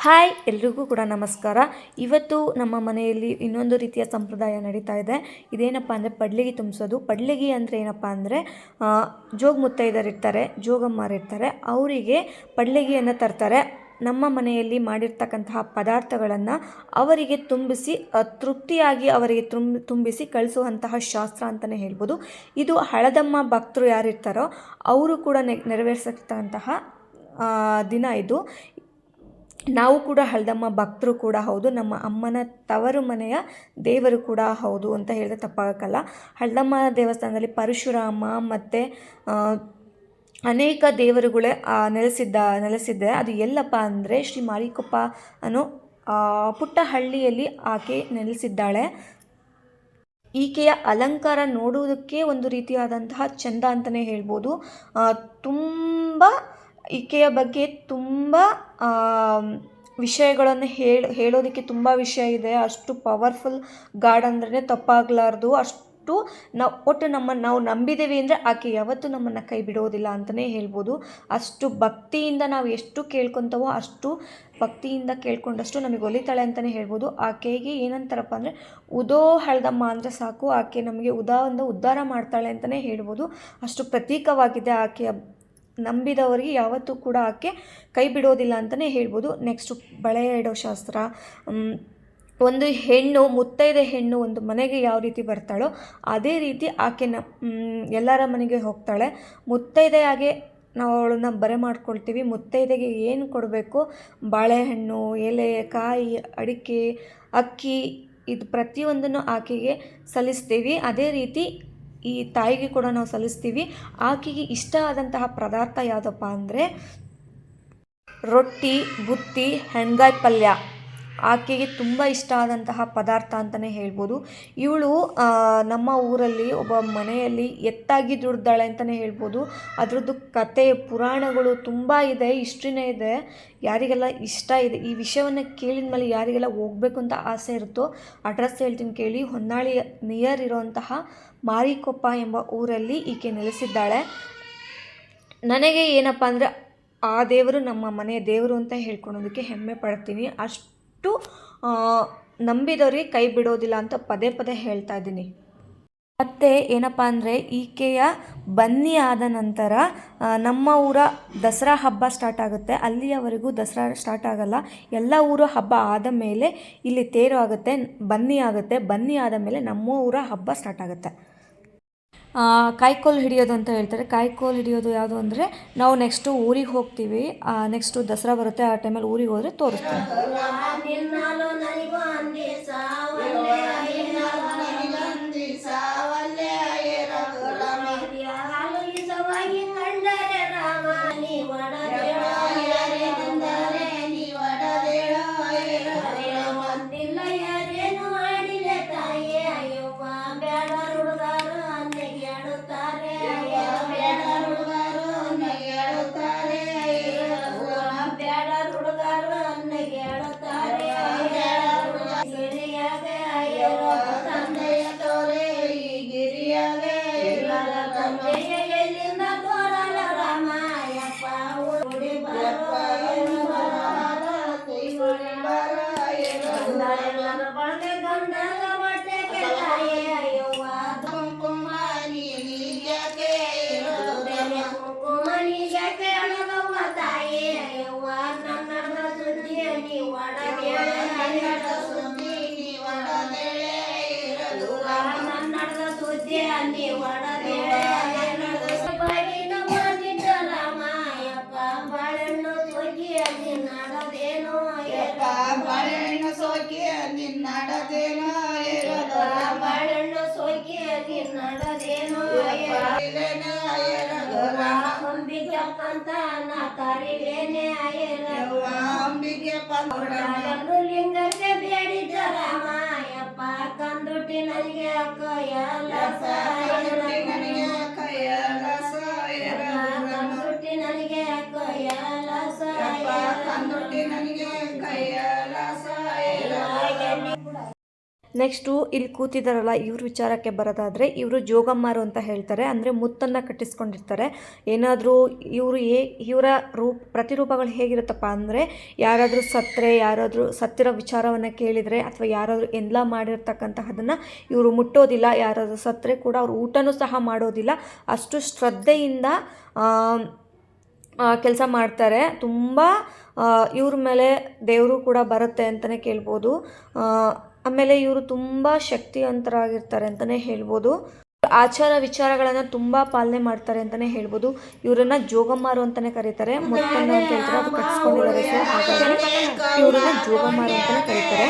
Hi, ಎಲ್ರಿಗೂ ಕೂಡ ನಮಸ್ಕಾರ. ಇವತ್ತು ನಮ್ಮ ಮನೆಯಲ್ಲಿ ಇನ್ನೊಂದು ರೀತಿಯ ಸಂಪ್ರದಾಯ ನಡೀತಾ ಇದೆ. ಇದೇನಪ್ಪ ಅಂದರೆ ಪಡ್ಲಿಗೆ ತುಂಬಿಸೋದು. ಪಡ್ಲಿಗೆ ಅಂದರೆ ಏನಪ್ಪ ಅಂದರೆ ಜೋಗ ಮುತ್ತೈದರಿರ್ತಾರೆ, ಜೋಗಮ್ಮರಿರ್ತಾರೆ, ಅವರಿಗೆ ಪಡ್ಲಿಗೆಯನ್ನು ತರ್ತಾರೆ. ನಮ್ಮ ಮನೆಯಲ್ಲಿ ಮಾಡಿರ್ತಕ್ಕಂತಹ ಪದಾರ್ಥಗಳನ್ನು ಅವರಿಗೆ ತುಂಬಿಸಿ ತೃಪ್ತಿಯಾಗಿ ಅವರಿಗೆ ತುಂಬಿಸಿ ಕಳಿಸುವಂತಹ ಶಾಸ್ತ್ರ ಅಂತಲೇ ಹೇಳ್ಬೋದು. ಇದು ಹಳದಮ್ಮ ಭಕ್ತರು ಯಾರಿರ್ತಾರೋ ಅವರು ಕೂಡ ನೆರವೇರಿಸಿರ್ತಕ್ಕಂತಹ ದಿನ ಇದು. ನಾವು ಕೂಡ ಹಳದಮ್ಮ ಭಕ್ತರು ಕೂಡ ಹೌದು, ನಮ್ಮ ಅಮ್ಮನ ತವರು ಮನೆಯ ದೇವರು ಕೂಡ ಹೌದು ಅಂತ ಹೇಳಿದ್ರೆ ತಪ್ಪಾಗಲ್ಲ. ಹಳದಮ್ಮ ದೇವಸ್ಥಾನದಲ್ಲಿ ಪರಶುರಾಮ ಮತ್ತು ಅನೇಕ ದೇವರುಗಳೇ ನೆಲೆಸಿದ್ದೆ. ಅದು ಎಲ್ಲಪ್ಪ ಅಂದರೆ ಶ್ರೀ ಮಾರಿಕೊಪ್ಪ ಅನ್ನೋ ಪುಟ್ಟ ಹಳ್ಳಿಯಲ್ಲಿ ಆಕೆ ನೆಲೆಸಿದ್ದಾಳೆ. ಈಕೆಯ ಅಲಂಕಾರ ನೋಡುವುದಕ್ಕೆ ಒಂದು ರೀತಿಯಾದಂತಹ ಚೆಂದ ಅಂತಲೇ ಹೇಳ್ಬೋದು. ತುಂಬ ಈಕೆಯ ಬಗ್ಗೆ ತುಂಬ ವಿಷಯಗಳನ್ನು ಹೇಳೋದಕ್ಕೆ ತುಂಬ ವಿಷಯ ಇದೆ. ಅಷ್ಟು ಪವರ್ಫುಲ್ ಗಾಡ್ ಅಂದ್ರೆ ತಪ್ಪಾಗಲಾರ್ದು. ಅಷ್ಟು ಒಟ್ಟು ನಾವು ನಂಬಿದ್ದೇವೆ ಅಂದರೆ ಆಕೆ ಯಾವತ್ತೂ ನಮ್ಮನ್ನು ಕೈ ಬಿಡೋದಿಲ್ಲ ಅಂತಲೇ ಹೇಳ್ಬೋದು. ಅಷ್ಟು ಭಕ್ತಿಯಿಂದ ನಾವು ಎಷ್ಟು ಕೇಳ್ಕೊತವೋ ಅಷ್ಟು ಭಕ್ತಿಯಿಂದ ಕೇಳ್ಕೊಂಡಷ್ಟು ನಮಗೆ ಒಲಿತಾಳೆ ಅಂತಲೇ ಹೇಳ್ಬೋದು. ಆಕೆಗೆ ಏನಂತಾರಪ್ಪ ಅಂದರೆ ಉದೋ ಹಳದಮ್ಮ ಅಂದರೆ ಸಾಕು, ಆಕೆ ನಮಗೆ ಉದ್ಧಾರ ಮಾಡ್ತಾಳೆ ಅಂತಲೇ ಹೇಳ್ಬೋದು. ಅಷ್ಟು ಪ್ರತೀಕವಾಗಿದೆ ಆಕೆಯ. ನಂಬಿದವರಿಗೆ ಯಾವತ್ತೂ ಕೂಡ ಆಕೆ ಕೈ ಬಿಡೋದಿಲ್ಲ ಅಂತಲೇ ಹೇಳ್ಬೋದು. ನೆಕ್ಸ್ಟು ಬಳೆ ಇಡೋ ಶಾಸ್ತ್ರ. ಒಂದು ಹೆಣ್ಣು, ಮುತ್ತೈದೆ ಹೆಣ್ಣು ಒಂದು ಮನೆಗೆ ಯಾವ ರೀತಿ ಬರ್ತಾಳೋ ಅದೇ ರೀತಿ ಆಕೆ ಎಲ್ಲರ ಮನೆಗೆ ಹೋಗ್ತಾಳೆ. ಮುತ್ತೈದೆಯಾಗೆ ನಾವು ಅವಳನ್ನ ಬರೆ ಮಾಡ್ಕೊಳ್ತೀವಿ. ಮುತ್ತೈದೆಗೆ ಏನು ಕೊಡಬೇಕು, ಬಾಳೆಹಣ್ಣು, ಎಲೆ, ಕಾಯಿ, ಅಡಿಕೆ, ಅಕ್ಕಿ, ಇದು ಪ್ರತಿಯೊಂದನ್ನು ಆಕೆಗೆ ಸಲ್ಲಿಸ್ತೀವಿ. ಅದೇ ರೀತಿ ಈ ತಾಯಿಗೆ ಕೂಡ ನಾವು ಸಲ್ಲಿಸ್ತೀವಿ. ಆಕೆಗೆ ಇಷ್ಟ ಆದಂತಹ ಪದಾರ್ಥ ಯಾವುದಪ್ಪ ಅಂದರೆ ರೊಟ್ಟಿ, ಬುತ್ತಿ, ಹೆಣ್ಗಾಯಿ ಪಲ್ಯ ಆಕೆಗೆ ತುಂಬ ಇಷ್ಟ ಆದಂತಹ ಪದಾರ್ಥ ಅಂತಲೇ ಹೇಳ್ಬೋದು. ಇವಳು ನಮ್ಮ ಊರಲ್ಲಿ ಒಬ್ಬ ಮನೆಯಲ್ಲಿ ಎತ್ತಾಗಿ ದುಡ್ದಾಳೆ ಅಂತಲೇ ಹೇಳ್ಬೋದು. ಅದರದ್ದು ಕತೆ ಪುರಾಣಗಳು ತುಂಬ ಇದೆ, ಹಿಸ್ಟ್ರಿನೇ ಇದೆ. ಯಾರಿಗೆಲ್ಲ ಇಷ್ಟ ಇದೆ ಈ ವಿಷಯವನ್ನು ಕೇಳಿದ ಮೇಲೆ ಯಾರಿಗೆಲ್ಲ ಹೋಗ್ಬೇಕು ಅಂತ ಆಸೆ ಇರುತ್ತೋ ಅಡ್ರೆಸ್ ಹೇಳ್ತೀನಿ ಕೇಳಿ. ಹೊನ್ನಾಳಿ ನಿಯರ್ ಇರೋಂತಹ ಮಾರಿಕೊಪ್ಪ ಎಂಬ ಊರಲ್ಲಿ ಈಕೆ ನೆಲೆಸಿದ್ದಾಳೆ. ನನಗೆ ಏನಪ್ಪ ಅಂದರೆ ಆ ದೇವರು ನಮ್ಮ ಮನೆಯ ದೇವರು ಅಂತ ಹೇಳ್ಕೊಳೋದಕ್ಕೆ ಹೆಮ್ಮೆ ಪಡ್ತೀನಿ. ಅಷ್ಟು ನಂಬಿದವರಿಗೆ ಕೈ ಬಿಡೋದಿಲ್ಲ ಅಂತ ಪದೇ ಪದೇ ಹೇಳ್ತಾ ಇದ್ದೀನಿ. ಮತ್ತು ಏನಪ್ಪ ಅಂದರೆ ಈಕೆಯ ಬನ್ನಿ ಆದ ನಂತರ ನಮ್ಮ ಊರ ದಸರಾ ಹಬ್ಬ ಸ್ಟಾರ್ಟ್ ಆಗುತ್ತೆ. ಅಲ್ಲಿಯವರೆಗೂ ದಸರಾ ಸ್ಟಾರ್ಟ್ ಆಗಲ್ಲ. ಎಲ್ಲ ಊರ ಹಬ್ಬ ಆದ ಮೇಲೆ ಇಲ್ಲಿ ತೇರು ಆಗುತ್ತೆ, ಬನ್ನಿ ಆಗುತ್ತೆ. ಬನ್ನಿ ಆದ ಮೇಲೆ ನಮ್ಮ ಊರ ಹಬ್ಬ ಸ್ಟಾರ್ಟ್ ಆಗುತ್ತೆ. ಕಾಯ್ಕೋಲು ಹಿಡಿಯೋದು ಅಂತ ಹೇಳ್ತಾರೆ. ಕಾಯ್ಕೋಲು ಹಿಡಿಯೋದು ಯಾವುದು ಅಂದರೆ ನಾವು ನೆಕ್ಸ್ಟು ಊರಿಗೆ ಹೋಗ್ತೀವಿ. ನೆಕ್ಸ್ಟು ದಸರಾ ಬರುತ್ತೆ, ಆ ಟೈಮಲ್ಲಿ ಊರಿಗೆ ಹೋದರೆ ತೋರಿಸ್ತೀನಿ. ಲಿಂಗಕ್ಕೆ ಬೇಡಿದ ರಾಮಾಯಪ್ಪ ಕಂದುಟಿ ನನಗೆ ನೆಕ್ಸ್ಟು ಇಲ್ಲಿ ಕೂತಿದ್ದಾರಲ್ಲ ಇವ್ರ ವಿಚಾರಕ್ಕೆ ಬರೋದಾದರೆ ಇವರು ಜೋಗಮ್ಮಾರು ಅಂತ ಹೇಳ್ತಾರೆ. ಅಂದರೆ ಮುತ್ತನ್ನು ಕಟ್ಟಿಸ್ಕೊಂಡಿರ್ತಾರೆ. ಏನಾದರೂ ಇವರ ಪ್ರತಿರೂಪಗಳು ಹೇಗಿರುತ್ತಪ್ಪ ಅಂದರೆ ಯಾರಾದರೂ ಸತ್ತರೆ, ಯಾರಾದರೂ ಸತ್ತಿರೋ ವಿಚಾರವನ್ನು ಕೇಳಿದರೆ ಅಥವಾ ಯಾರಾದರೂ ಎಂದ್ಲ ಮಾಡಿರ್ತಕ್ಕಂತಹದನ್ನು ಇವರು ಮುಟ್ಟೋದಿಲ್ಲ. ಯಾರಾದರೂ ಸತ್ತರೆ ಕೂಡ ಅವರು ಊಟನೂ ಸಹ ಮಾಡೋದಿಲ್ಲ. ಅಷ್ಟು ಶ್ರದ್ಧೆಯಿಂದ ಕೆಲಸ ಮಾಡ್ತಾರೆ. ತುಂಬ ಇವ್ರ ಮೇಲೆ ದೇವರು ಕೂಡ ಬರುತ್ತೆ ಅಂತಲೇ ಕೇಳ್ಬೋದು. ಆಮೇಲೆ ಇವರು ತುಂಬ ಶಕ್ತಿವಂತರಾಗಿರ್ತಾರೆ ಅಂತಲೇ ಹೇಳ್ಬೋದು. ಆಚಾರ ವಿಚಾರಗಳನ್ನು ತುಂಬ ಪಾಲನೆ ಮಾಡ್ತಾರೆ ಅಂತಲೇ ಹೇಳ್ಬೋದು. ಇವರನ್ನು ಜೋಗಮ್ಮಾರು ಅಂತಲೇ ಕರೀತಾರೆ. ಮುತ್ತನ್ನು ಅಂತ ಹೇಳ್ತಾರೆ, ಅದು ಕಟ್ಸ್ಕೊಂಡಿದ್ದಾರೆ. ಸೊ ಹಾಗಾಗಿ ಇವರನ್ನು ಜೋಗಮ್ಮಾರು ಅಂತಲೇ ಕರೀತಾರೆ.